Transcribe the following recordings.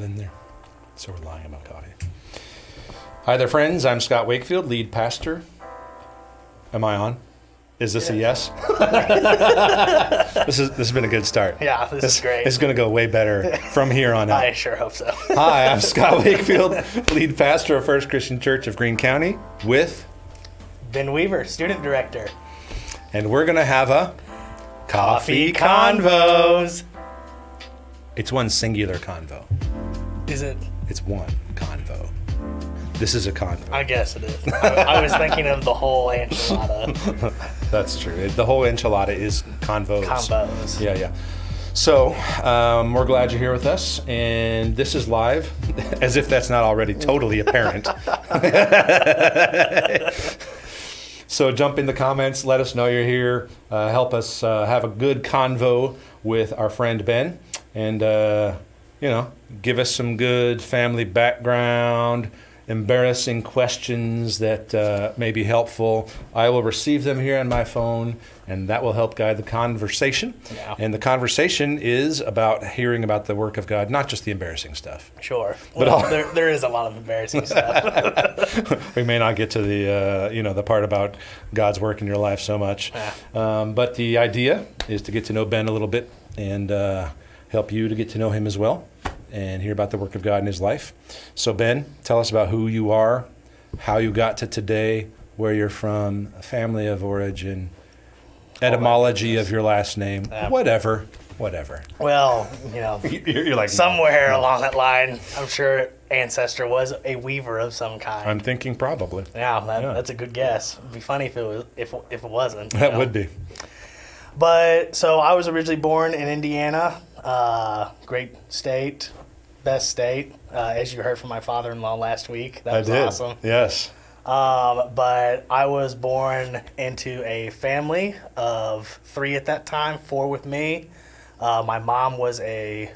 in there. So we're lying about coffee. Hi there, friends. I'm Scott Wakefield, lead pastor. Am I on? Is this a yes? This has been a good start. Yeah, this is great. It's going to go way better from here on out. I sure hope so. Hi, I'm Scott Wakefield, lead pastor of First Christian Church of Greene County with Ben Weaver, student director. And we're going to have a Coffee Convos. It's one singular convo. Is it? It's one convo. This is a convo. I guess it is. I was thinking of the whole enchilada. That's true. The whole enchilada is convos. Combos. Yeah. So, we're glad you're here with us, and this is live, as if that's not already totally apparent. So jump in the comments, let us know you're here, help us have a good convo with our friend Ben, and, give us some good family background, embarrassing questions that may be helpful. I will receive them here on my phone, and that will help guide the conversation. Yeah. And the conversation is about hearing about the work of God, not just the embarrassing stuff. Sure. Well, there is a lot of embarrassing stuff. We may not get to the part about God's work in your life so much. Yeah. But the idea is to get to know Ben a little bit and help you to get to know him as well, and hear about the work of God in his life. So Ben, tell us about who you are, how you got to today, where you're from, family of origin, etymology of your last name, whatever. Well, you're like somewhere along that line, I'm sure ancestor was a weaver of some kind. I'm thinking probably. Yeah, that's a good guess. It'd be funny if it was if it wasn't. That would be. But so I was originally born in Indiana, great state, best state, as you heard from my father-in-law last week. That was awesome. Yes. But I was born into a family of 3 at that time, 4 with me. My mom was a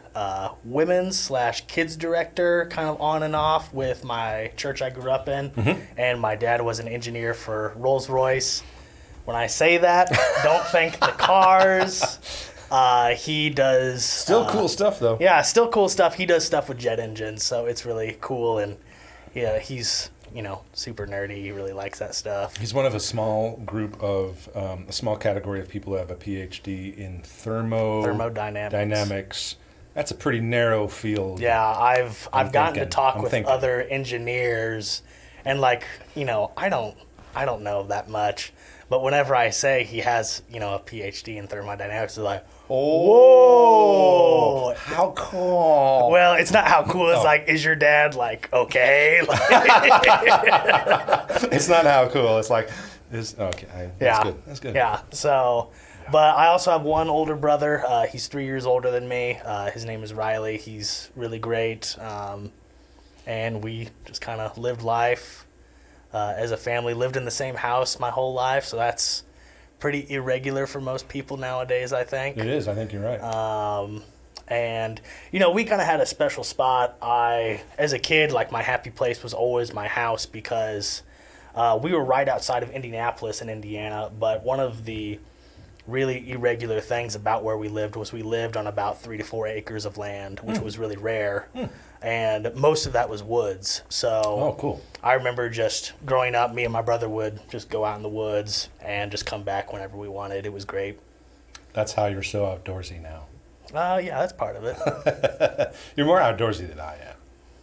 women's / kids director, kind of on and off with my church I grew up in. Mm-hmm. And my dad was an engineer for Rolls-Royce. When I say that, don't think the cars. He does... Still cool stuff, though. Yeah, still cool stuff. He does stuff with jet engines, so it's really cool. And yeah, he's, super nerdy. He really likes that stuff. He's one of a small group of, a small category of people who have a PhD in thermodynamics. That's a pretty narrow field. Yeah, I've gotten to talk with other engineers, and I don't know that much. But whenever I say he has, a PhD in thermodynamics, they're like, whoa, how cool. Well, it's not how cool. It's is your dad okay? It's not how cool. It's okay. That's good. Yeah. So, but I also have one older brother. He's 3 years older than me. His name is Riley. He's really great. And we just kind of lived life. As a family, lived in the same house my whole life, so that's pretty irregular for most people nowadays, I think. It is. I think you're right. And, we kind of had a special spot. As a kid, my happy place was always my house because we were right outside of Indianapolis in Indiana, but one of the really irregular things about where we lived was we lived on about 3 to 4 acres of land, which was really rare. And most of that was woods. So cool. I remember just growing up, me and my brother would just go out in the woods and just come back whenever we wanted. It was great. That's how you're so outdoorsy now. Yeah, that's part of it. You're more outdoorsy than I am.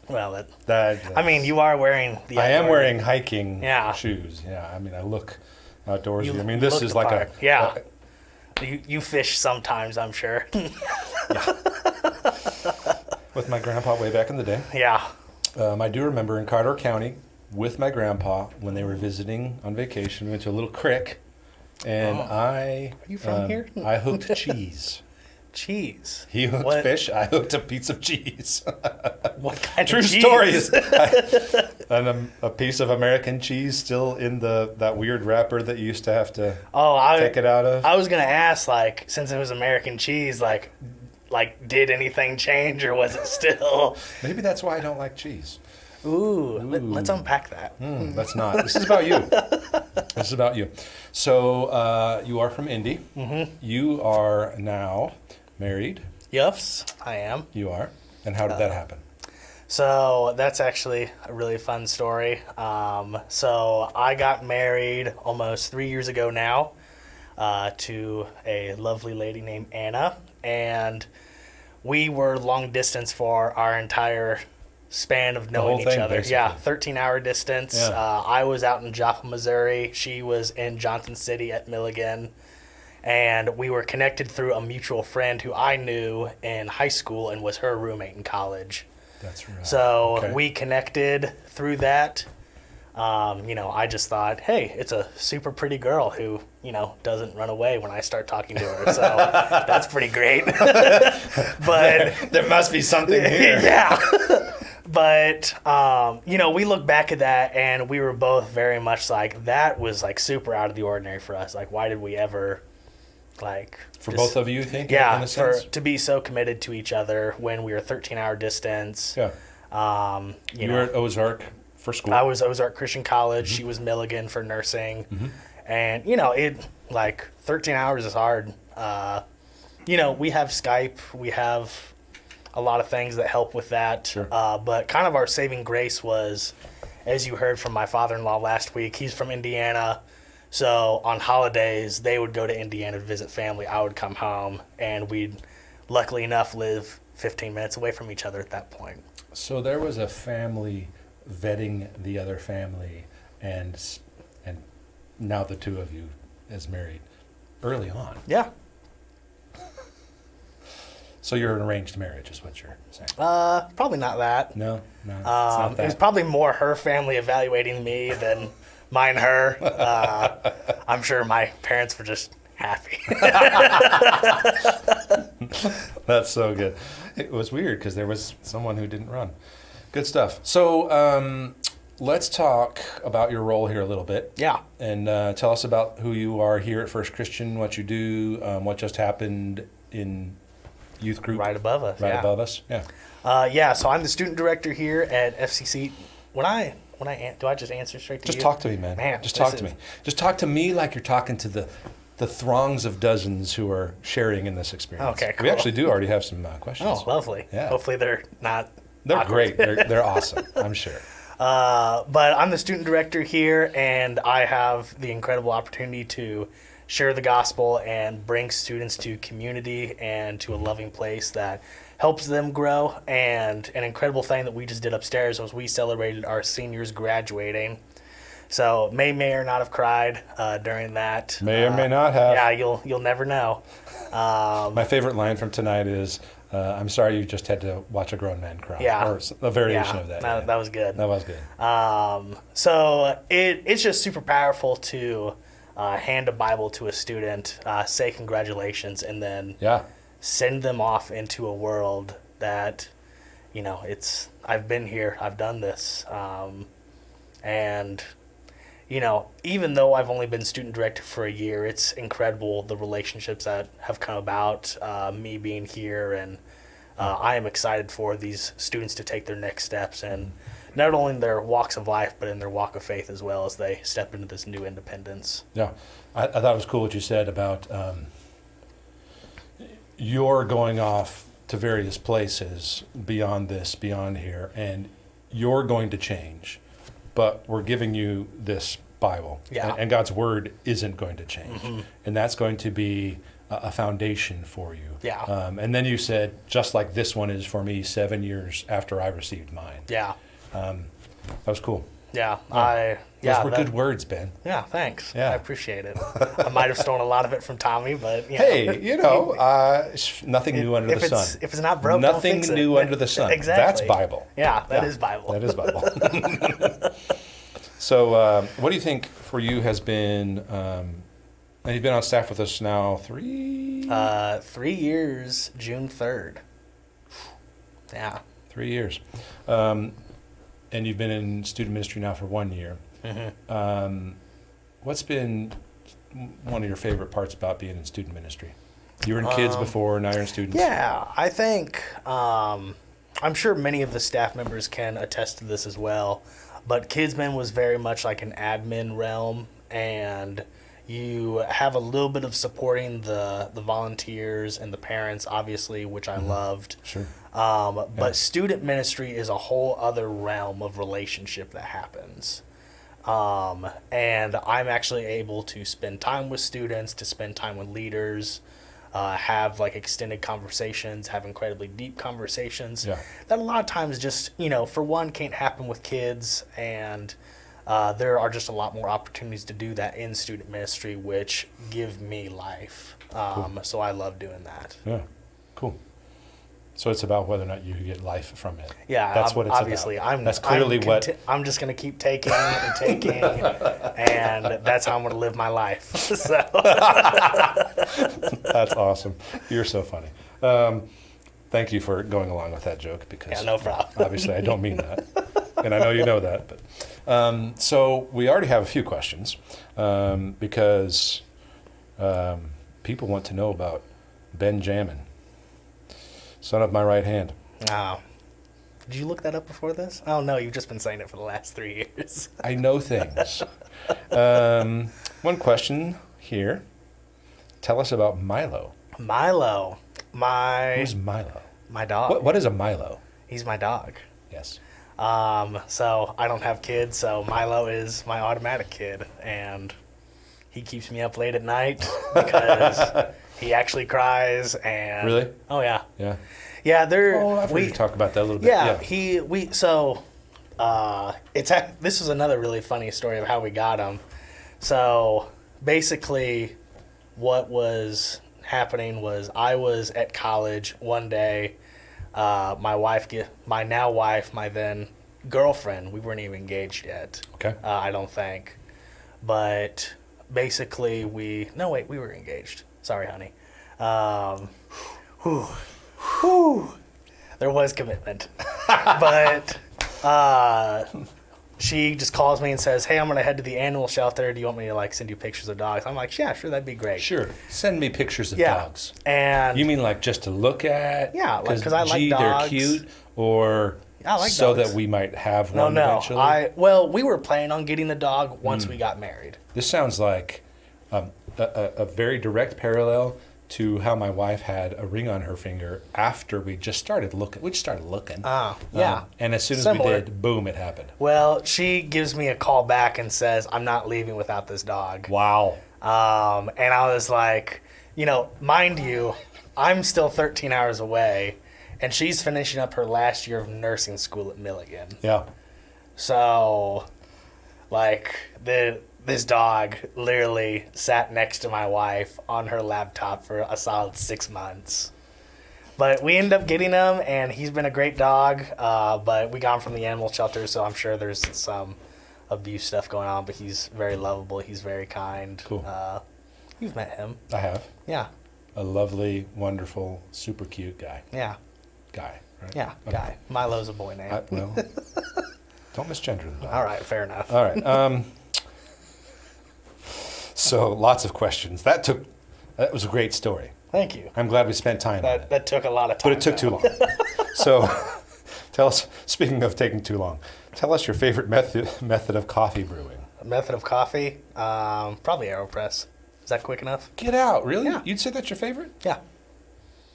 Well, you are wearing the I am wearing hiking shoes. Yeah, I look outdoorsy. This is like Yeah. You fish sometimes, I'm sure. Yeah. With my grandpa way back in the day. Yeah. I do remember in Carter County with my grandpa when they were visiting on vacation. We went to a little creek, and Are you from here? I hooked cheese. Cheese? He hooked fish. I hooked a piece of chease. What kind True of cheese? stories. And a piece of American cheese still in that weird wrapper that you used to have to take it out of. I was going to ask, since it was American cheese, did anything change, or was it still... Maybe that's why I don't like cheese. Ooh. Let's unpack that. Let's not. This is about you. So you are from Indy. Mm-hmm. You are now married. Yes, I am. You are. And how did that happen? So that's actually a really fun story. So I got married almost 3 years ago now to a lovely lady named Anna, and we were long distance for our entire span of knowing whole each thing, other. basically. Yeah, 13-hour distance. Yeah. I was out in Joppa, Missouri. She was in Johnson City at Milligan. And we were connected through a mutual friend who I knew in high school and was her roommate in college. That's right. So Okay. we connected through that. I just thought, hey, it's a super pretty girl who, doesn't run away when I start talking to her. So that's pretty great. But there must be something here. yeah. But, we look back at that and we were both very much like, that was like super out of the ordinary for us. Like, why did we ever For both of you, think? Yeah, in a sense? to be so committed to each other when we were 13-hour distance. Yeah. You were at Ozark for school. I was Ozark Christian College. She was Milligan for nursing. And, 13 hours is hard. We have Skype. We have a lot of things that help with that. Sure. But kind of our saving grace was, as you heard from my father-in-law last week, he's from Indiana. So on holidays, they would go to Indiana to visit family. I would come home, and we'd, luckily enough, live 15 minutes away from each other at that point. So there was a family vetting the other family, and now the two of you as married early on. Yeah. So you're an arranged marriage, is what you're saying? Probably not that. No, it's not It was that. probably more her family evaluating me than mine her. I'm sure my parents were just happy. That's so good. It was weird because there was someone who didn't run. Good stuff. So let's talk about your role here a little bit. Yeah. And tell us about who you are here at First Christian, what you do, what just happened in youth group. Right above us. Right yeah. above us. Yeah. So I'm the student director here at FCC. Do I just answer straight to Just you? talk to me, man. Just talk to me. Just talk to me like you're talking to the throngs of dozens who are sharing in this experience. Okay, We cool. actually do already have some questions. Oh, lovely. Yeah. Hopefully they're not They're awkward. great. They're awesome, I'm sure. But I'm the student director here, and I have the incredible opportunity to share the gospel and bring students to community and to a loving place that helps them grow. And an incredible thing that we just did upstairs was we celebrated our seniors graduating. So may or not have cried during that. May or may not have. Yeah, you'll never know. My favorite line from tonight is, I'm sorry you just had to watch a grown man cry. Yeah. Or a variation Yeah, of that. that was good. That was good. So it's just super powerful to hand a Bible to a student, say congratulations, and then Yeah. send them off into a world that, I've been here, I've done this. And, even though I've only been student director for a year, it's incredible the relationships that have come about, me being here, and I am excited for these students to take their next steps, and not only in their walks of life, but in their walk of faith as well as they step into this new independence. Yeah. I thought it was cool what you said about you're going off to various places beyond this, beyond here, and you're going to change, but we're giving you this Bible. Yeah. And God's Word isn't going to change. Mm-hmm. And that's going to be a foundation for you. Yeah. And then you said, just like this one is for me 7 years after I received mine. Yeah. That was cool. Yeah. Those were good words, Ben. Yeah, thanks. Yeah. I appreciate it. I might have stolen a lot of it from Tommy, but Hey, nothing new under the sun. If it's not broke, don't Nothing fix it. new under the sun. Exactly. That's Bible. Yeah, that is Bible. That is Bible. So, what do you think for you has been? And you've been on staff with us now 3 3 years, June 3rd. Yeah. 3 years, and you've been in student ministry now for 1 year. Mm-hmm. What's been one of your favorite parts about being in student ministry? You were in kids before, now you're in students. Yeah, I think I'm sure many of the staff members can attest to this as well, but Kidsmen was very much like an admin realm, and you have a little bit of supporting the volunteers and the parents, obviously, which I loved. Sure. But student ministry is a whole other realm of relationship that happens. And I'm actually able to spend time with students, to spend time with leaders, have like extended conversations, have incredibly deep conversations that a lot of times just, for one, can't happen with kids. And there are just a lot more opportunities to do that in student ministry, which give me life. So I love doing that. Yeah, cool. So it's about whether or not you get life from it. Yeah, that's what it's obviously. about. That's clearly what I'm just going to keep taking and taking, and that's how I'm going to live my life. So. That's awesome. You're so funny. Thank you for going along with that joke because no problem. Obviously I don't mean that, and I know you know that. But so we already have a few questions because people want to know about Benjamin. Son of my right hand. Oh. Did you look that up before this? Oh, no, you've just been saying it for the last 3 years. I know things. One question here. Tell us about Milo. Milo. Who's Milo? My dog. What is a Milo? He's my dog. Yes. So I don't have kids, so Milo is my automatic kid. And he keeps me up late at night because... He actually cries and really? Oh yeah. Yeah. Yeah, I've heard you talk about that a little bit. Yeah, this is another really funny story of how we got him. So basically what was happening was I was at college one day, my now wife, my then girlfriend, we weren't even engaged yet. Okay. I don't think. But basically we were engaged. Sorry, honey. There was commitment. But she just calls me and says, hey, I'm going to head to the animal shelter. Do you want me to send you pictures of dogs? I'm like, yeah, sure, that'd be great. Sure. Send me pictures of dogs. And you mean just to look at? Yeah, because I like dogs. They're cute, or I like so dogs. that we might have one eventually? We were planning on getting a dog once we got married. This sounds like a very direct parallel to how my wife had a ring on her finger after we just started looking. Yeah. And as soon as Similar. we did, boom, it happened. Well, she gives me a call back and says, I'm not leaving without this dog. Wow. And I was like, mind you, I'm still 13 hours away, and she's finishing up her last year of nursing school at Milligan. Yeah. So, this dog literally sat next to my wife on her laptop for a solid 6 months. But we ended up getting him, and he's been a great dog. But we got him from the animal shelter, so I'm sure there's some abuse stuff going on. But he's very lovable. He's very kind. Cool. You've met him. I have. Yeah. A lovely, wonderful, super cute guy. Yeah. Guy, right? Yeah, Okay. guy. Milo's a boy name. Well, don't misgender them. All right, fair enough. All right. So lots of questions. That was a great story. Thank you. I'm glad we spent time on it. That took a lot of time. But it took too long. So tell us, speaking of taking too long, tell us your favorite method of coffee brewing. A method of coffee? Probably AeroPress. Is that quick enough? Get out, really? Yeah. You'd say that's your favorite? Yeah.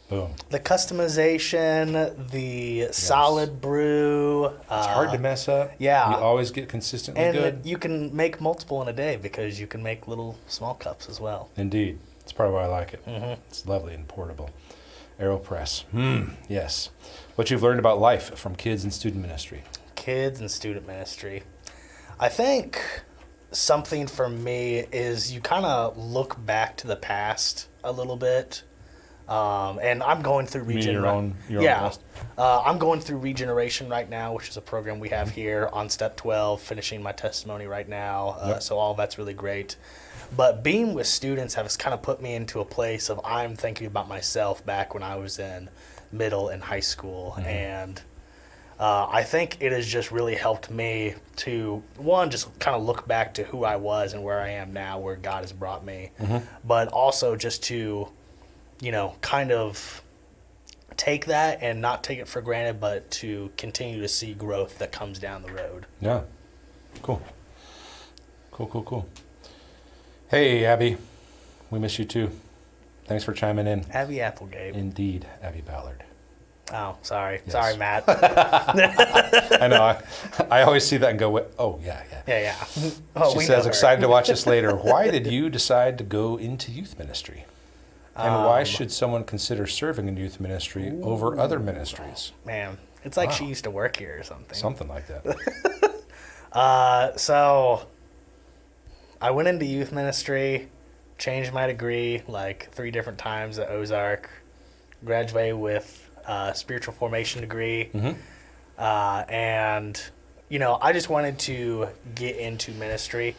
Boom. The customization, the solid brew. It's hard to mess up. Yeah. You always get consistently and good. you can make multiple in a day because you can make little small cups as well. Indeed. That's probably why I like it. Mm-hmm. It's lovely and portable. AeroPress. Yes. What you've learned about life from kids and student ministry. Kids and student ministry. I think something for me is you kind of look back to the past a little bit. And I'm going through regeneration. I'm going through regeneration right now, which is a program we have here on step 12, finishing my testimony right now. Yep. So all that's really great. But being with students has kind of put me into a place of I'm thinking about myself back when I was in middle and high school. Mm-hmm. And I think it has just really helped me to, one, just kind of look back to who I was and where I am now, where God has brought me. Mm-hmm. But also just to, kind of take that and not take it for granted, but to continue to see growth that comes down the road. Yeah. Cool. Cool. Hey, Abby. We miss you too. Thanks for chiming in. Abby Applegate. Indeed, Abby Ballard. Oh, sorry. Yes. Sorry, Matt. I know. I always see that and go, oh, yeah. Yeah. Oh, She we says, know her. excited to watch this later. Why did you decide to go into youth ministry? And why should someone consider serving in youth ministry over other ministries? Man, it's like Wow. she used to work here or something. Something like that. So I went into youth ministry, changed my degree like 3 different times at Ozark, graduated with a spiritual formation degree, and I just wanted to get into ministry.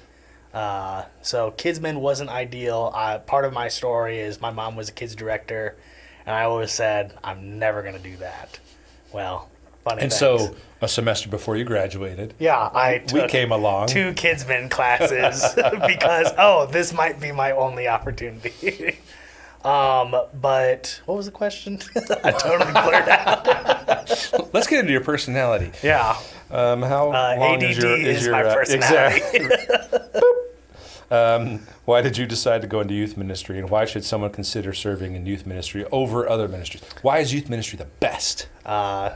So Kidsmen wasn't ideal. Part of my story is my mom was a kids director, and I always said I'm never going to do that. Well, funny And things. so a semester before you graduated, Yeah, I we took came along. 2 Kidsmen classes because, this might be my only opportunity. But what was the question? I totally blurred out. Let's get into your personality. Yeah. How long ADD is your my personality. Exactly. Why did you decide to go into youth ministry, and why should someone consider serving in youth ministry over other ministries? Why is youth ministry the best?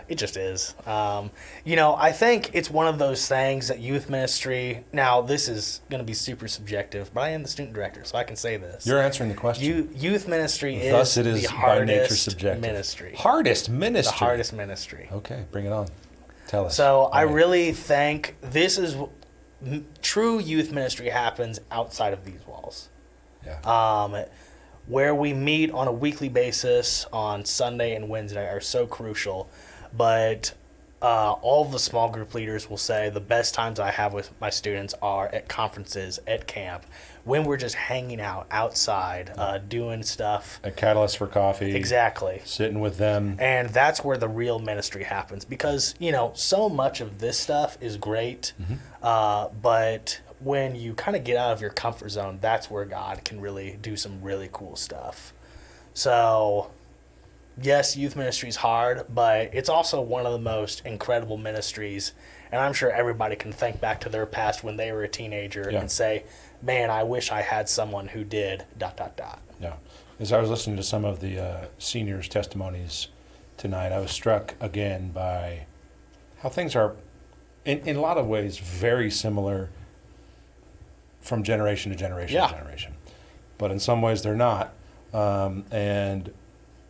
It just is. I think it's one of those things that youth ministry, now this is going to be super subjective, but I am the student director, so I can say this. You're answering the question. Youth ministry Thus is it is the by nature hardest subjective. ministry. Hardest ministry. The hardest ministry. Okay, bring it on. Tell us. So I All right. really think this is true youth ministry happens outside of these walls. Yeah. Where we meet on a weekly basis on Sunday and Wednesday are so crucial, but all the small group leaders will say the best times I have with my students are at conferences, at camp, when we're just hanging out outside, doing stuff. A catalyst for coffee. Exactly. Sitting with them. And that's where the real ministry happens because, so much of this stuff is great, but when you kind of get out of your comfort zone, that's where God can really do some really cool stuff. So, yes, youth ministry is hard, but it's also one of the most incredible ministries. And I'm sure everybody can think back to their past when they were a teenager and say, man, I wish I had someone who did ... Yeah. As I was listening to some of the seniors' testimonies tonight, I was struck again by how things are, in a lot of ways, very similar from generation to generation to generation. But in some ways they're not. And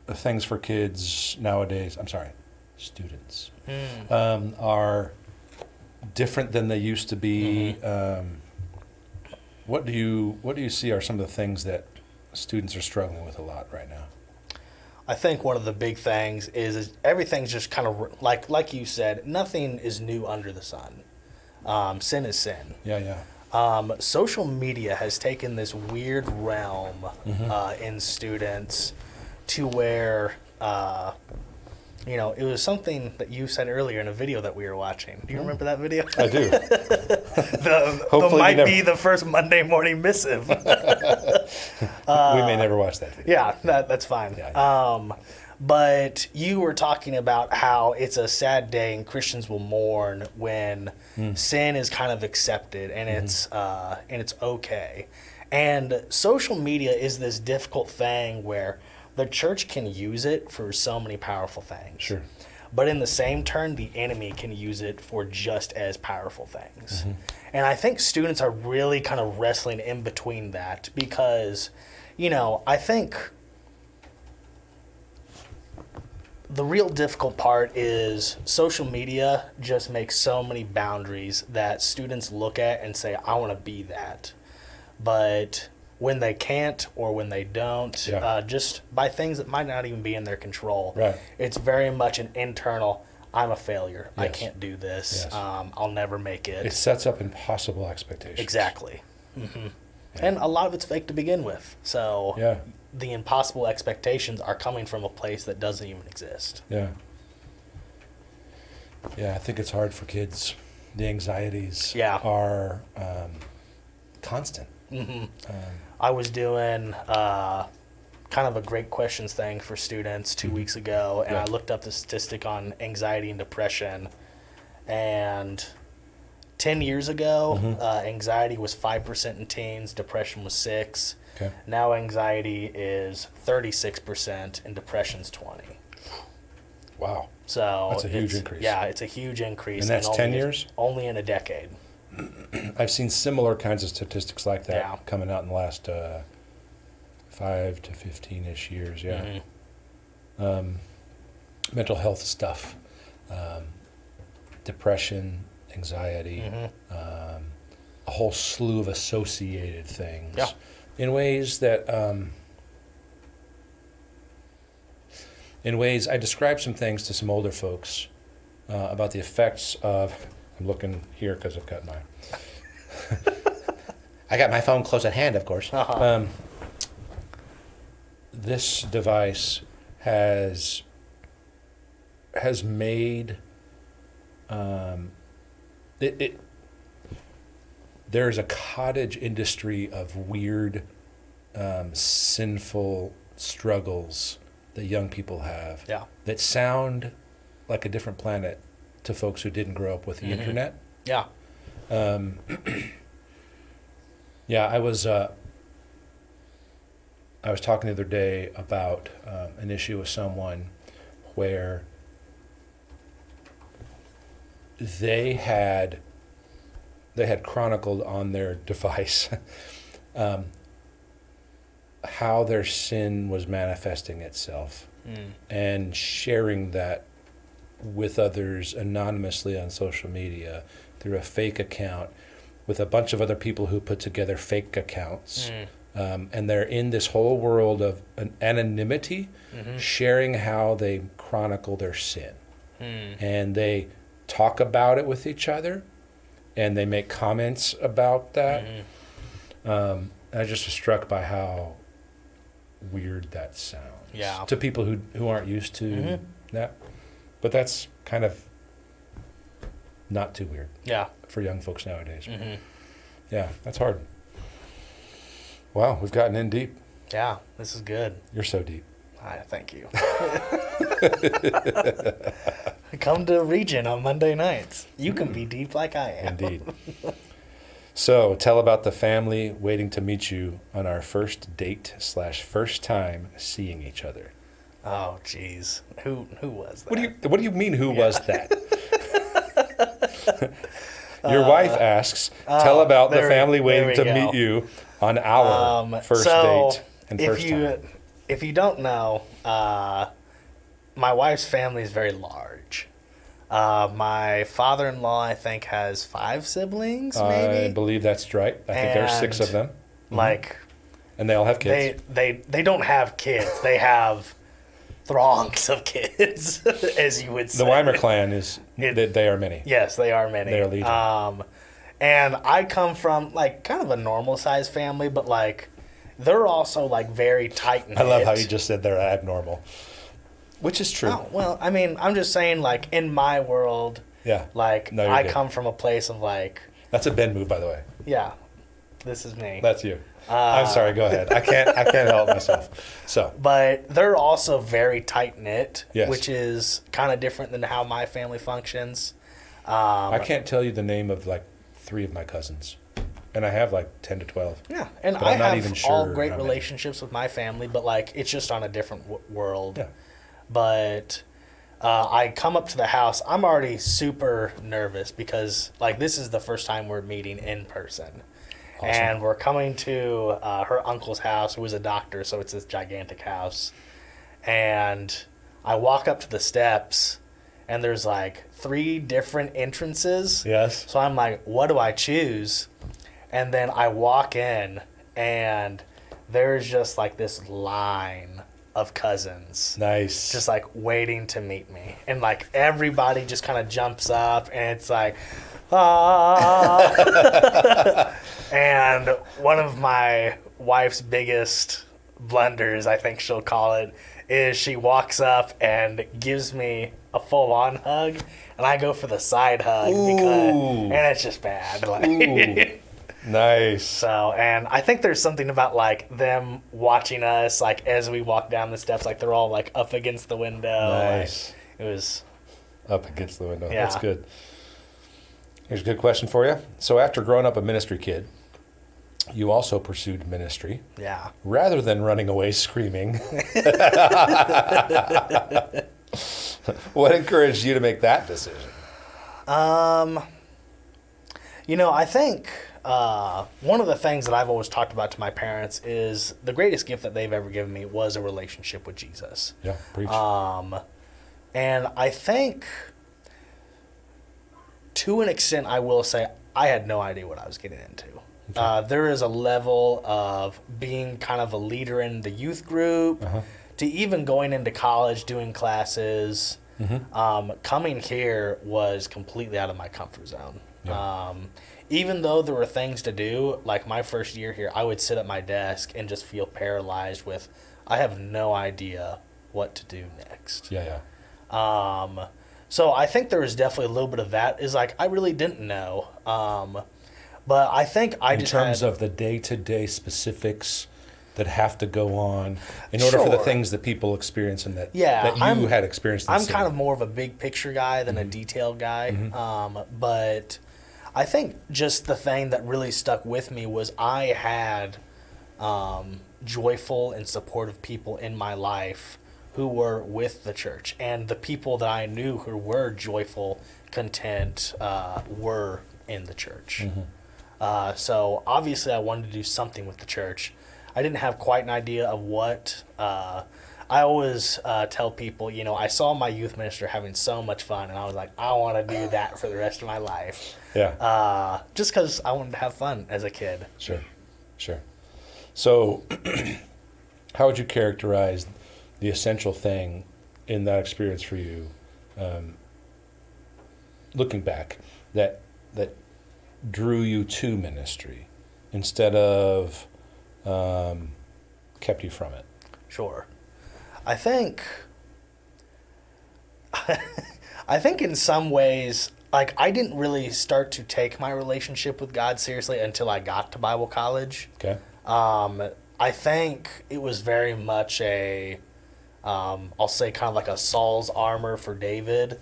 the things for kids nowadays, students, are different than they used to be. What do you see are some of the things that students are struggling with a lot right now? I think one of the big things is everything's just kind of like you said, nothing is new under the sun. Sin is sin. Yeah. Social media has taken this weird realm in students to where, it was something that you said earlier in a video that we were watching. Do you remember that video? I do. the might be the first Monday morning missive. We may never watch that video. Yeah, that's fine. Yeah. But you were talking about how it's a sad day and Christians will mourn when sin is kind of accepted and it's okay. And social media is this difficult thing where the church can use it for so many powerful things. Sure. But in the same turn, the enemy can use it for just as powerful things. And I think students are really kind of wrestling in between that because, I think the real difficult part is social media just makes so many boundaries that students look at and say, I want to be that. But when they can't or when they don't, just by things that might not even be in their control, it's very much an internal, I'm a failure. I can't do this. I'll never make it. It sets up impossible expectations. Exactly. And a lot of it's fake to begin with. So the impossible expectations are coming from a place that doesn't even exist. Yeah, I think it's hard for kids. The anxieties are constant. I was doing kind of a great questions thing for students 2 weeks ago, and I looked up the statistic on anxiety and depression, and 10 years ago, anxiety was 5% in teens, depression was 6%. Okay. Now anxiety is 36% and depression's 20%. Wow. So That's a huge increase. Yeah, it's a huge increase. And that's 10 years? Only in a decade. I've seen similar kinds of statistics like that Yeah. coming out in the last 5 to 15-ish years, yeah. Mental health stuff, depression, anxiety, a whole slew of associated things in ways that, I described some things to some older folks about the effects of, I'm looking here because I've got I got my phone close at hand, of course. This device has made there's a cottage industry of weird, sinful struggles that young people have that sound like a different planet to folks who didn't grow up with the internet. Yeah. Yeah, I was talking the other day about an issue with someone where they had chronicled on their device how their sin was manifesting itself and sharing that with others anonymously on social media through a fake account with a bunch of other people who put together fake accounts. And they're in this whole world of an anonymity, sharing how they chronicle their sin. And they talk about it with each other, and they make comments about that. I just was struck by how weird that sounds to people who aren't used to that. But that's kind of not too weird for young folks nowadays. Yeah, that's hard. Wow, we've gotten in deep. Yeah, this is good. You're so deep. Thank you. Come to Region on Monday nights. You can be deep like I am. Indeed. So, tell about the family waiting to meet you on our first date / first time seeing each other. Oh, geez. Who was that? What do you mean, who was that? Your wife asks, tell about the family waiting to meet you on our first date and first time. If you don't know, my wife's family is very large. My father-in-law, I think, has 5 siblings, maybe? I believe that's right. I think there's 6 of them. Like, and they all have kids. They don't have kids. They have throngs of kids, as you would say. The Weimer clan they are many. Yes, they are many. They are legion. And I come from, like, kind of a normal-sized family, but, like, they're also, like, very tight-knit. I love how you just said they're abnormal, which is true. Oh, well, I mean, I'm just saying, like, in my world, like, I come from a place of, like... That's a Ben move, by the way. Yeah, this is me. That's you. I'm sorry, go ahead. I can't help myself. So, but they're also very tight-knit, yes, which is kind of different than how my family functions. I can't tell you the name of, like, 3 of my cousins, and I have like 10 to 12. Yeah, and I have all great relationships with my family, but like it's just on a different world. Yeah. But I come up to the house, I'm already super nervous because like this is the first time we're meeting in person. Awesome. And we're coming to her uncle's house, who is a doctor, so it's this gigantic house. And I walk up to the steps, and there's like 3 different entrances. Yes. So I'm like, what do I choose? And then I walk in, and there's just like this line of cousins. Nice. Just like waiting to meet me. And like everybody just kind of jumps up, and it's like, ah. And one of my wife's biggest blunders, I think she'll call it, is she walks up and gives me a full-on hug, and I go for the side hug and it's just bad. Like, nice. So, and I think there's something about like them watching us, like as we walk down the steps, like they're all like up against the window. Nice. Like, it was up against the window. Yeah. That's good. Here's a good question for you. So after growing up a ministry kid, you also pursued ministry. Yeah. Rather than running away screaming. What encouraged you to make that decision? I think one of the things that I've always talked about to my parents is the greatest gift that they've ever given me was a relationship with Jesus. Yeah, preach. And I think, to an extent, I will say I had no idea what I was getting into. Okay. There is a level of being kind of a leader in the youth group, to even going into college, doing classes. Coming here was completely out of my comfort zone. Yeah. Even though there were things to do, like my first year here, I would sit at my desk and just feel paralyzed with, I have no idea what to do next. Yeah. So I think there was definitely a little bit of that. Is like, I really didn't know. But I think in terms of the day-to-day specifics that have to go on in order for the things that people experience and that you had experienced. I'm kind of more of a big picture guy than a detailed guy. But I think just the thing that really stuck with me was I had joyful and supportive people in my life who were with the church. And the people that I knew who were joyful, content, were in the church. So obviously I wanted to do something with the church. I didn't have quite an idea of what. I always tell people, I saw my youth minister having so much fun, and I was like, I want to do that for the rest of my life. Yeah. Just because I wanted to have fun as a kid. Sure. So, how would you characterize the essential thing in that experience for you, looking back, that drew you to ministry instead of kept you from it? Sure. I think in some ways, like, I didn't really start to take my relationship with God seriously until I got to Bible college. Okay. I think it was very much I'll say kind of like a Saul's armor for David.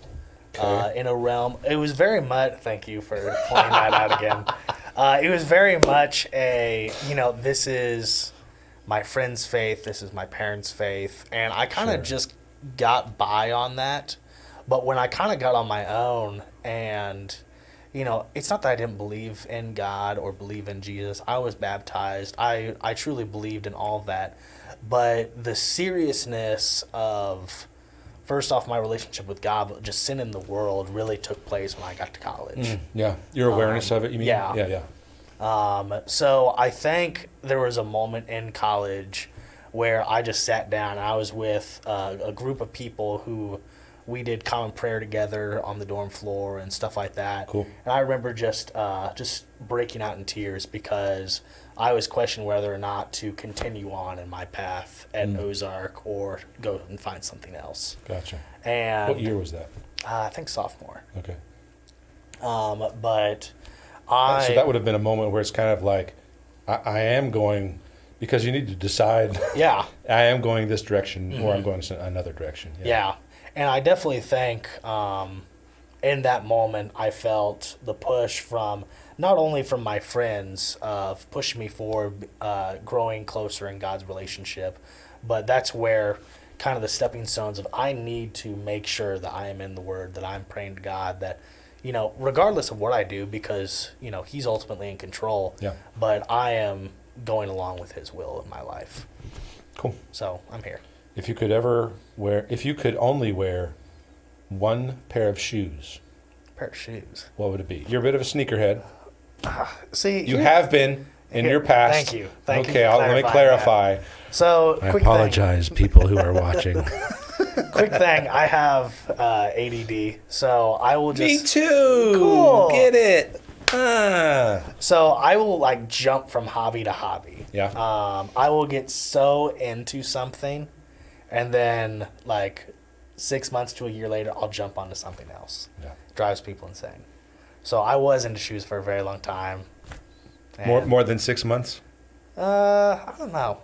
Okay. In a realm. It was very much, thank you for pointing that out again. It was very much this is my friend's faith, this is my parents' faith, and I kind of just got by on that. But when I kind of got on my own, and it's not that I didn't believe in God or believe in Jesus. I was baptized. I truly believed in all of that. But the seriousness of, first off, my relationship with God, but just sin in the world really took place when I got to college. Yeah. Your awareness of it, you mean? Yeah. Yeah. So I think there was a moment in college where I just sat down and I was with a group of people who we did common prayer together on the dorm floor and stuff like that. Cool. And I remember just breaking out in tears because I was questioning whether or not to continue on in my path at Ozark or go and find something else. Gotcha. And what year was that? I think sophomore. Okay. But so that would have been a moment where it's kind of like, I am going, because you need to decide. Yeah. I am going this direction or I'm going another direction. Yeah. And I definitely think in that moment I felt the push from not only from my friends of pushing me forward, growing closer in God's relationship, but that's where kind of the stepping stones of I need to make sure that I am in the Word, that I'm praying to God, that regardless of what I do, because He's ultimately in control. Yeah. But I am going along with His will in my life. Cool. So I'm here. If you could only wear one pair of shoes. What would it be? You're a bit of a sneakerhead. You have been in your past. Thank you. Okay, let me clarify. That. So, I apologize, people who are watching. Quick thing, I have ADD, so I will just. Me too. Cool. Get it. So I will jump from hobby to hobby. Yeah. I will get so into something, and then 6 months to a year later, I'll jump onto something else. Yeah. Drives people insane. So I was into shoes for a very long time. More than 6 months? I don't know.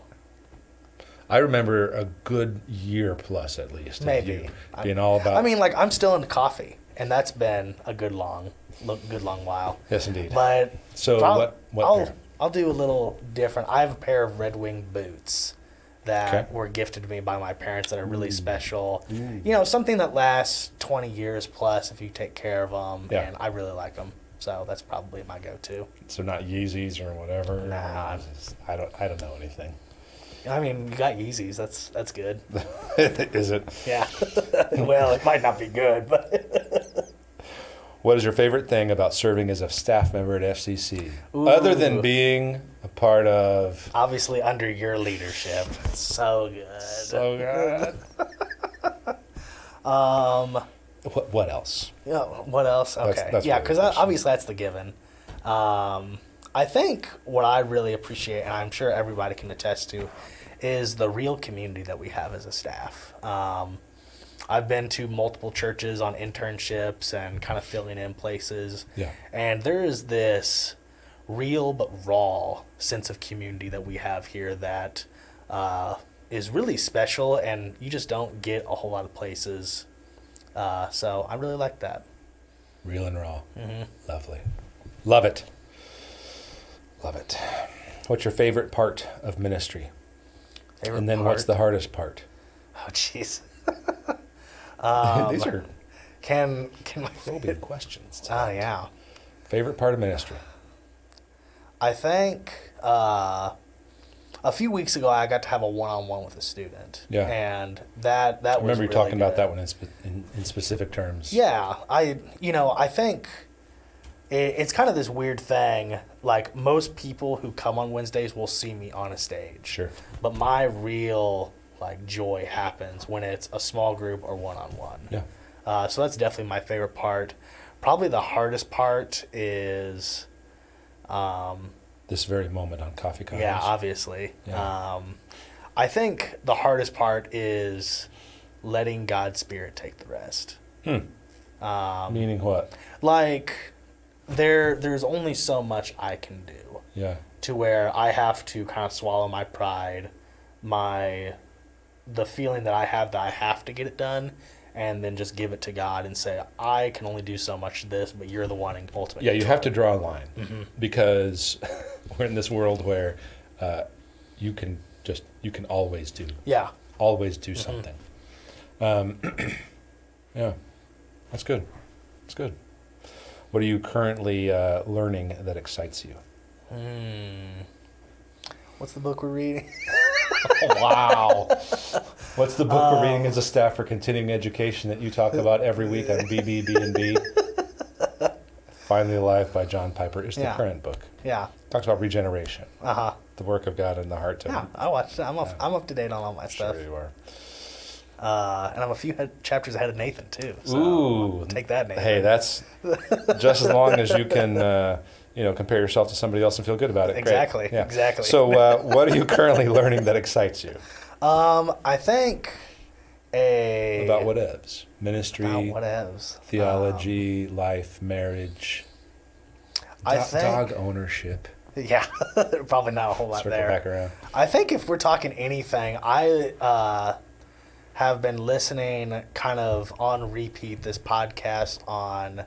I remember a good year plus at least. Maybe. You being all about. I'm still into coffee, and that's been a good long while. Yes, indeed. But so what pair? I'll do a little different. I have a pair of Red Wing boots, that were gifted to me by my parents that are really special. You know, something that lasts 20 years plus if you take care of them, and I really like them. So that's probably my go-to. So not Yeezys or whatever? Nah. I don't know anything. I mean, you got Yeezys. That's good. Is it? Yeah. Well, it might not be good, but... What is your favorite thing about serving as a staff member at FCC? Ooh. Other than being a part of... Obviously, under your leadership. So good. So good. What else? Yeah, what else? Okay. That's yeah, really because the question. obviously that's the given. I think what I really appreciate, and I'm sure everybody can attest to, is the real community that we have as a staff. I've been to multiple churches on internships and kind of filling in places. Yeah. And there is this real but raw sense of community that we have here that is really special, and you just don't get a whole lot of places. So I really like that. Real and raw. Mm-hmm. Lovely. Love it. Love it. What's your favorite part of ministry? And then what's the hardest part? Oh, jeez. These are Can my probing questions. Oh, yeah. Favorite part of ministry? I think a few weeks ago I got to have a one-on-one with a student. Yeah. And that was I remember you really talking about good. that one in specific terms. Yeah. I think it's kind of this weird thing. Like, most people who come on Wednesdays will see me on a stage. Sure. But my real joy happens when it's a small group or one-on-one. Yeah. So that's definitely my favorite part. Probably the hardest part is This very moment on Coffee Convos. yeah, obviously. Yeah. I think the hardest part is letting God's Spirit take the rest. Meaning what? Like, there's only so much I can do. Yeah. To where I have to kind of swallow my pride, the feeling that I have to get it done, and then just give it to God and say, I can only do so much of this, but you're the one in ultimate Yeah, you control. have to draw a line because we're in this world where you can always do something. Yeah, that's good. That's good. What are you currently learning that excites you? What's the book we're reading? Oh, wow. What's the book we're reading as a staff for continuing education that you talk about every week on BBB&B? Finally Alive by John Piper is the current book. Yeah. Talks about regeneration. Uh-huh. The work of God in the heart. Yeah, I watched it. I'm up to date on all my stuff. Sure you are. And I'm a few chapters ahead of Nathan, too. So Ooh. take that, Nathan. Hey, that's just as long as you can, compare yourself to somebody else and feel good about it. Exactly. Great. Yeah. Exactly. So what are you currently learning that excites you? I think About whatevs. Ministry, whatevs. theology, life, marriage, I think, dog ownership. Yeah, probably not a whole lot Circle there. back around. I think if we're talking anything, I have been listening kind of on repeat this podcast on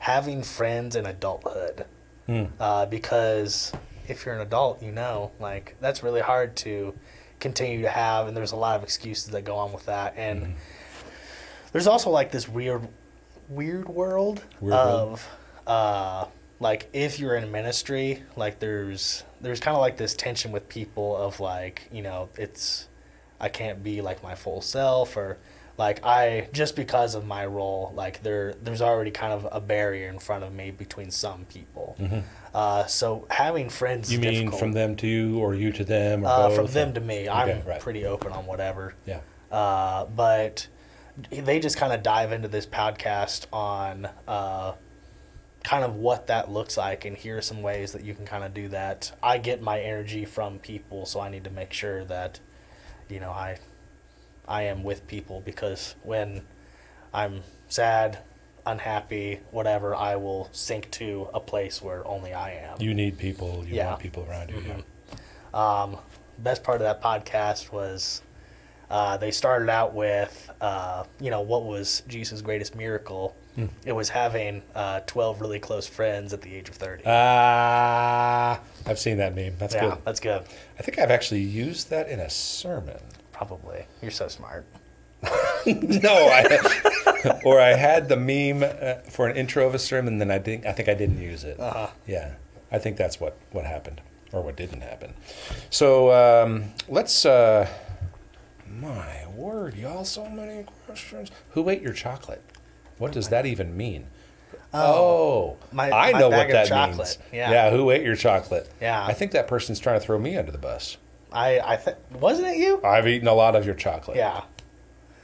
having friends in adulthood. Because if you're an adult, that's really hard to continue to have, and there's a lot of excuses that go on with that. And there's also this weird world of if you're in ministry, there's kind of this tension with people of I can't be my full self, or I just because of my role, there's already kind of a barrier in front of me between some people. So having friends You is mean difficult. from them to you, or you to them, or both? From them to me. I'm right. pretty open on whatever. Yeah. But they just kind of dive into this podcast on kind of what that looks like, and here are some ways that you can kind of do that. I get my energy from people, so I need to make sure that I am with people, because when I'm sad, unhappy, whatever, I will sink to a place where only I am. You need people. You want people around you. Yeah. Best part of that podcast was They started out with, what was Jesus' greatest miracle? It was having 12 really close friends at the age of 30. I've seen that meme. That's good. That's good. I think I've actually used that in a sermon. Probably. You're so smart. No, I had the meme for an intro of a sermon, then I think I didn't use it. Yeah, I think that's what happened, or what didn't happen. So let's. My word, y'all! So many questions. Who ate your chocolate? What does that even mean? I know what that means. Yeah, who ate your chocolate? Yeah, I think that person's trying to throw me under the bus. Wasn't it you? I've eaten a lot of your chocolate. Yeah.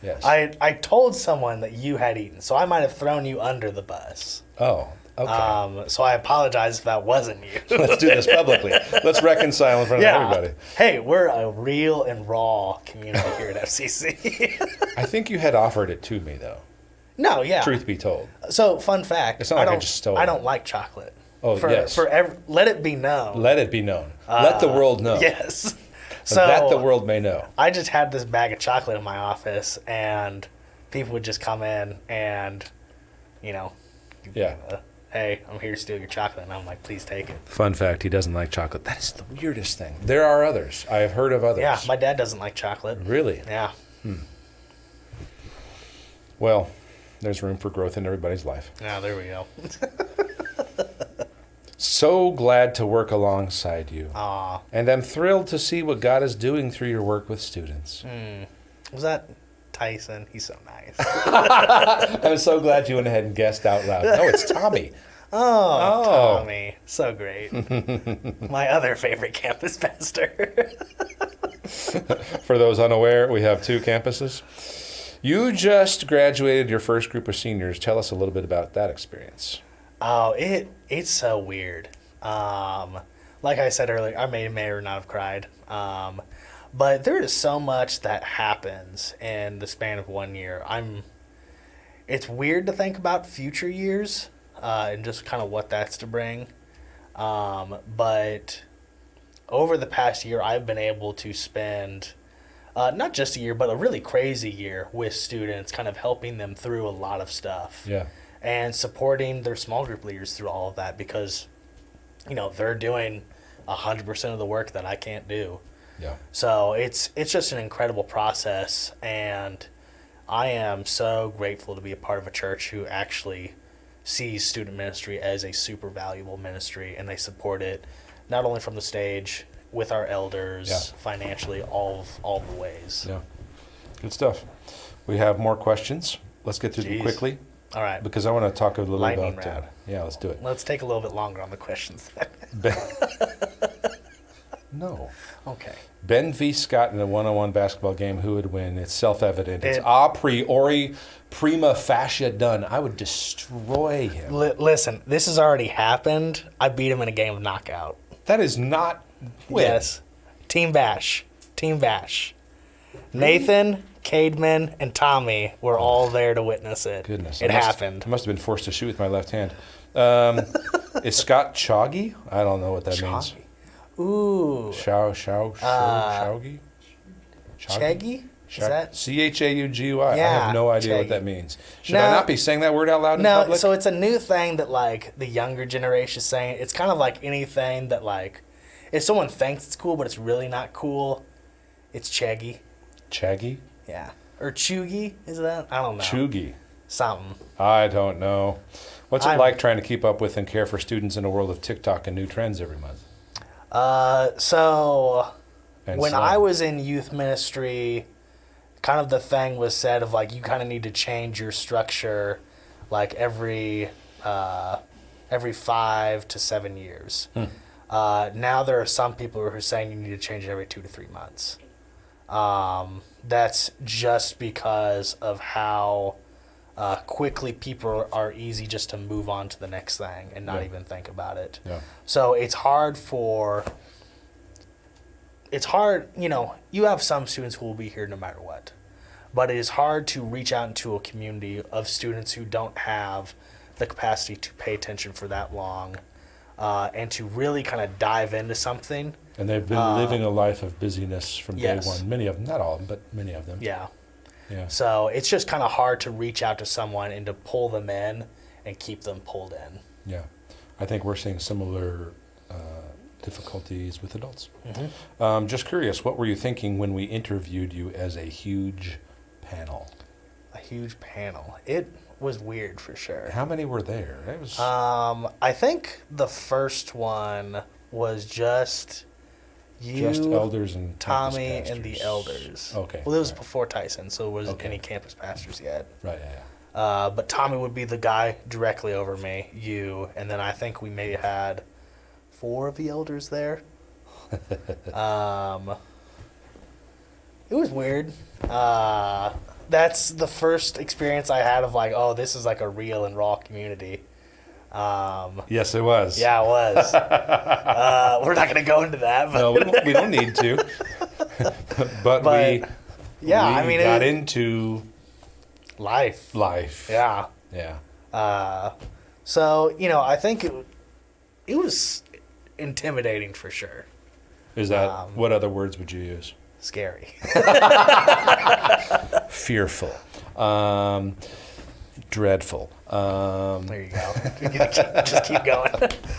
Yes. I told someone that you had eaten, so I might have thrown you under the bus. Oh, okay. So I apologize if that wasn't you. Let's do this publicly. Let's reconcile in front of everybody. Hey, we're a real and raw community here at FCC. I think you had offered it to me, though. No, yeah. Truth be told. So, fun fact. It's not like I just stole it. I don't like chocolate. Oh, yes. Let it be known. Let it be known. Let the world know. Yes. So that the world may know. I just had this bag of chocolate in my office, and people would just come in and, hey, I'm here to steal your chocolate. And I'm like, please take it. Fun fact, he doesn't like chocolate. That is the weirdest thing. There are others. I have heard of others. Yeah, my dad doesn't like chocolate. Really? Yeah. Well, there's room for growth in everybody's life. Yeah, there we go. So glad to work alongside you. Aw. And I'm thrilled to see what God is doing through your work with students. Was that Tyson? He's so nice. I'm so glad you went ahead and guessed out loud. No, it's Tommy. Oh, Tommy. So great. My other favorite campus pastor. For those unaware, we have 2 campuses. You just graduated your first group of seniors. Tell us a little bit about that experience. Oh, it's so weird. Like I said earlier, I may or not have cried. But there is so much that happens in the span of 1 year. It's weird to think about future years and just kind of what that's to bring. But over the past year, I've been able to spend not just a year, but a really crazy year with students, kind of helping them through a lot of stuff. Yeah. And supporting their small group leaders through all of that because, they're doing 100% of the work that I can't do. Yeah. So it's just an incredible process, and I am so grateful to be a part of a church who actually sees student ministry as a super valuable ministry, and they support it not only from the stage with our elders, financially, all the ways. Yeah. Good stuff. We have more questions. Let's get through them quickly. All right. Because I want to talk a little Lightning about round. let's do it. Let's take a little bit longer on the questions. No. Okay. Ben v. Scott in a one-on-one basketball game, who would win? It's self-evident. It's a priori, prima facie done. I would destroy him. Listen, this has already happened. I beat him in a game of knockout. That is not win. Yes. Team Bash. Nathan, Cademan, and Tommy were all there to witness it. Goodness. It happened. I must have been forced to shoot with my left hand. Is Scott Choggy? I don't know what that means. Ooh. Choggy? Cheggy? Is that? Chaugy. I Yeah, have no idea what Cheggy. that means. Should I not be saying that word out loud in public? So it's a new thing that, the younger generation is saying. It's kind of like anything that, if someone thinks it's cool but it's really not cool, it's Cheggy. Chaggy? Yeah. Or Chuggy, is that? I don't know. Chuggy. Something. I don't know. What's it like trying to keep up with and care for students in a world of TikTok and new trends every month? When I was in youth ministry, kind of the thing was said of you kind of need to change your structure every 5 to 7 years. Now there are some people who are saying you need to change it every 2 to 3 months. That's just because of how quickly people are easy just to move on to the next thing and not even think about it. Yeah. So it's hard, you have some students who will be here no matter what. But it is hard to reach out into a community of students who don't have the capacity to pay attention for that long. and to really kind of dive into something. And they've been living a life of busyness from day Yes. one. Many of them, not all of them, but many of them. Yeah. Yeah. So it's just kind of hard to reach out to someone and to pull them in and keep them pulled in. Yeah. I think we're seeing similar difficulties with adults. Just curious, what were you thinking when we interviewed you as a huge panel? A huge panel. It was weird for sure. How many were there? It was I think the first one was just you, just elders and campus Tommy, pastors. and the elders. Okay. Well, it was right. before Tyson, so it wasn't Okay. any campus pastors yet. Right, yeah. But Tommy would be the guy directly over me, you, and then I think we maybe had 4 of the elders there. It was weird. That's the first experience I had of like, oh, this is like a real and raw community. Yes, it was. Yeah, it was. We're not going to go into that, but No, we don't need to. but we yeah, I mean, got into life. Yeah. Yeah. So, you know, I think it was intimidating for sure. Is that what other words would you use? Scary. Fearful. Dreadful. There you go. Just keep going.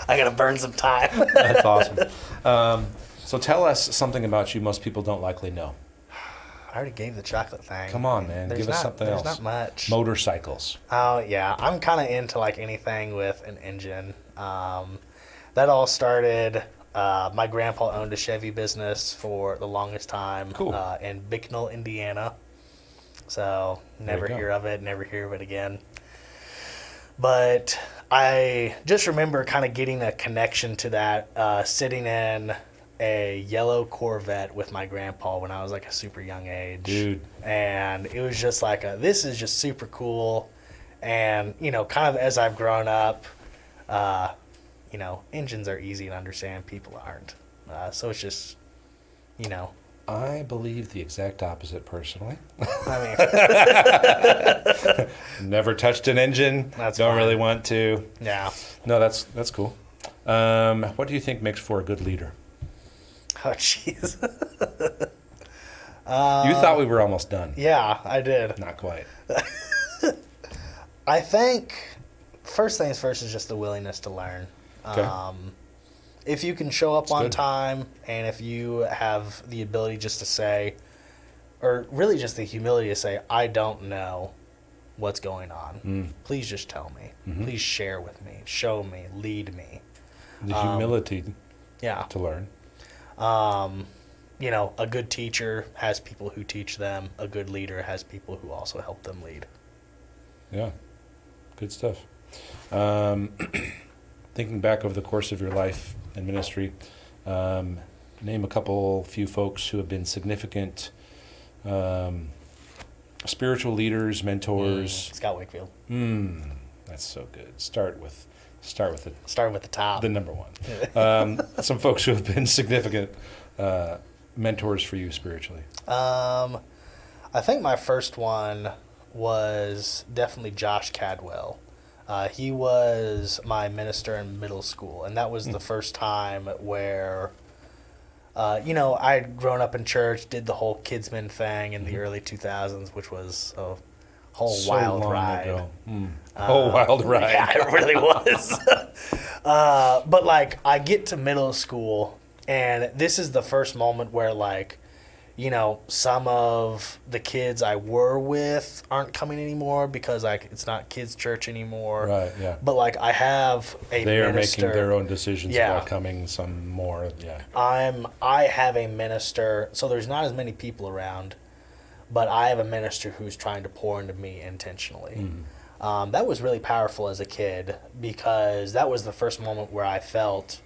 I got to burn some time. That's awesome. So tell us something about you most people don't likely know. I already gave the chocolate thing. Come on, man. Give us something else. There's not much. Motorcycles. Oh, yeah. I'm kind of into like anything with an engine. That all started, my grandpa owned a Chevy business for the longest time. Cool. In Bicknell, Indiana. So never hear of it, never hear of it again. But I just remember kind of getting a connection to that, sitting in a yellow Corvette with my grandpa when I was like a super young age. Dude. And it was just like, this is just super cool. And, you know, kind of as I've grown up, you know, engines are easy to understand, people aren't. So it's just, you know. I believe the exact opposite personally. I mean, Never touched an engine. That's Don't fine. really want to. yeah. No, that's cool. What do you think makes for a good leader? Oh, jeez. You thought we were almost done. Yeah, I did. Not quite. I think first things first is just the willingness to learn. Okay. If you can show up That's on good. time and if you have the ability just to say, or really just the humility to say, I don't know what's going on. Please just tell me. Please share with me. Show me. Lead me. The humility Yeah. to learn. You know, a good teacher has people who teach them. A good leader has people who also help them lead. Yeah. Good stuff. Thinking back over the course of your life and ministry, name a few folks who have been significant spiritual leaders, mentors. Scott Wakefield. That's so good. Start with Starting with the top. the number one. Some folks who have been significant mentors for you spiritually. I think my first one was definitely Josh Cadwell. He was my minister in middle school, and that was the first time where, you know, I had grown up in church, did the whole Kidsman thing in the early 2000s, which was a whole So wild long ride. ago. Wild ride. Yeah, it really was. But, like, I get to middle school, and this is the first moment where, like, you know, some of the kids I were with aren't coming anymore because, like, it's not kids' church anymore. Right, yeah. But, like, I have a They are minister. making their own decisions Yeah. about coming, some more, yeah. I have a minister, so there's not as many people around, but I have a minister who's trying to pour into me intentionally. That was really powerful as a kid because that was the first moment where I felt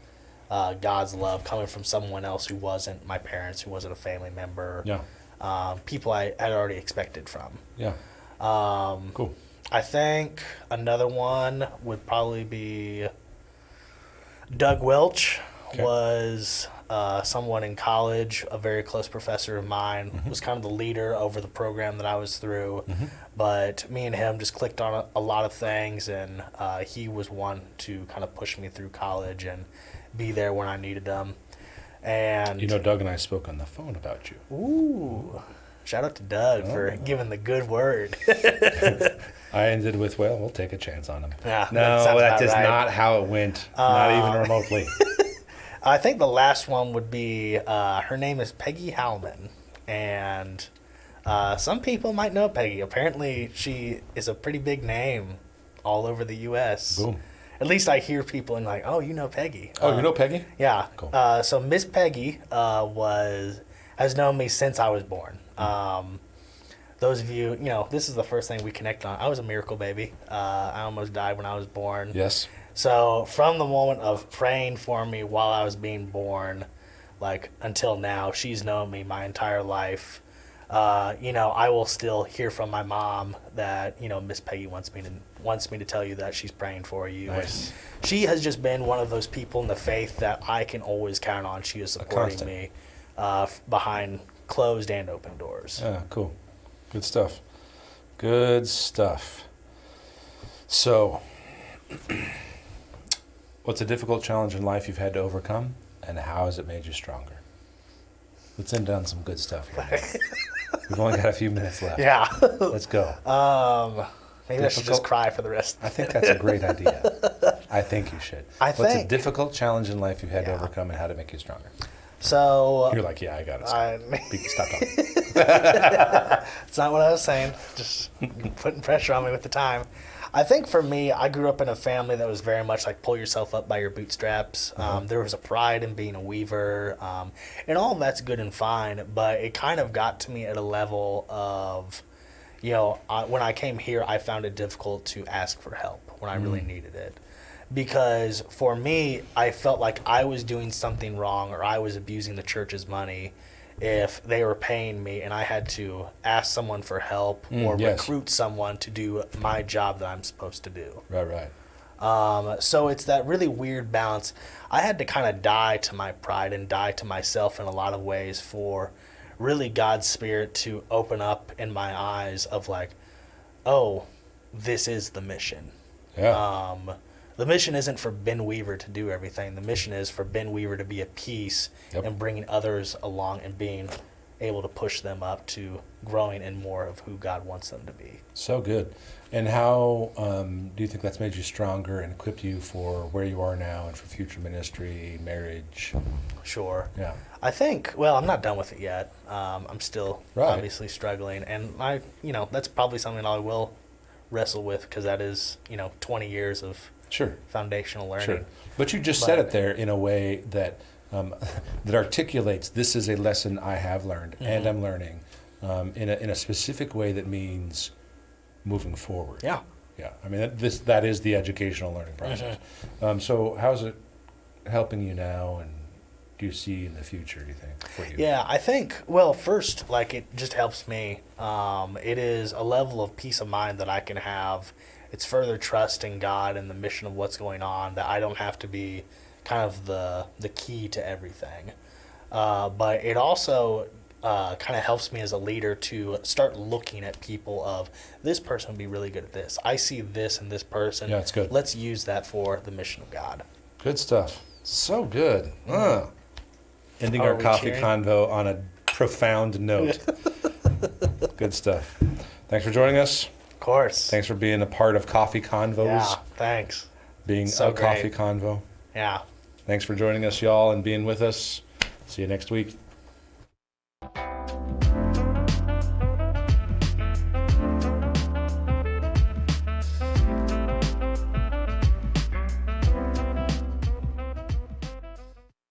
God's love coming from someone else who wasn't my parents, who wasn't a family member, Yeah. people I had already expected from. Yeah. Cool. I think another one would probably be Doug Welch. Okay. Was someone in college, a very close professor of mine, was kind of the leader over the program that I was through. But me and him just clicked on a lot of things, and he was one to kind of push me through college and be there when I needed them. And You know, Doug and I spoke on the phone about you. ooh, shout out to Doug for giving the good word. I ended with, well, we'll take a chance on him. Yeah, that No, sounds that about is right. not how it went. Not even remotely. I think the last one would be, her name is Peggy Howman, and some people might know Peggy. Apparently, she is a pretty big name all over the U.S. Boom. At least I hear people and like, oh, you know Peggy. Oh, you know Peggy? Yeah. Cool. So Miss Peggy has known me since I was born. Those of you, this is the first thing we connect on. I was a miracle baby. I almost died when I was born. Yes. So from the moment of praying for me while I was being born, like until now, she's known me my entire life. I will still hear from my mom that Miss Peggy wants me to tell you that she's praying for you. Nice. And she has just been one of those people in the faith that I can always count on. She is supporting me behind closed and open doors. Yeah, cool. Good stuff. Good stuff. So, what's a difficult challenge in life you've had to overcome, and how has it made you stronger? Let's end on some good stuff here. We've only got a few minutes left. Yeah. Let's go. Maybe I should just cry for the rest. I think that's a great idea. I think you should. What's a difficult challenge in life you've had to overcome, and how to make you stronger? So You're like, yeah, I got it. Stop talking. That's not what I was saying. Just putting pressure on me with the time. I think for me, I grew up in a family that was very much like pull yourself up by your bootstraps. There was a pride in being a weaver, and all of that's good and fine, but it kind of got to me at a level of, when I came here, I found it difficult to ask for help when I really needed it. Because for me, I felt like I was doing something wrong or I was abusing the church's money if they were paying me and I had to ask someone for help or recruit someone to do my job that I'm supposed to do. Right. So it's that really weird balance. I had to kind of die to my pride and die to myself in a lot of ways for really God's Spirit to open up in my eyes of like, oh, this is the mission. Yeah. The mission isn't for Ben Weaver to do everything. The mission is for Ben Weaver to be at peace and bringing others along and being able to push them up to growing in more of who God wants them to be. So good. And how do you think that's made you stronger and equipped you for where you are now and for future ministry, marriage? Sure. Yeah. I think, I'm not done with it yet. I'm still obviously struggling. And that's probably something I will wrestle with because that is, 20 years of foundational learning. Sure. But you just said it there in a way that that articulates this is a lesson I have learned and I'm learning in a specific way that means moving forward. Yeah. Yeah. I mean, that is the educational learning process. So how's it helping you now, and do you see in the future, do you think, for you? Yeah, I think, first, it just helps me. It is a level of peace of mind that I can have. It's further trust in God and the mission of what's going on, that I don't have to be kind of the key to everything. But it also kind of helps me as a leader to start looking at people of, this person would be really good at this. I see this in this person. Yeah, it's good. Let's use that for the mission of God. Good stuff. So good. Ending our coffee convo on a profound note. Good stuff. Thanks for joining us. Of course. Thanks for being a part of Coffee Convos. Yeah, thanks. Being so a coffee convo. Yeah. Thanks for joining us, y'all, and being with us. See you next week.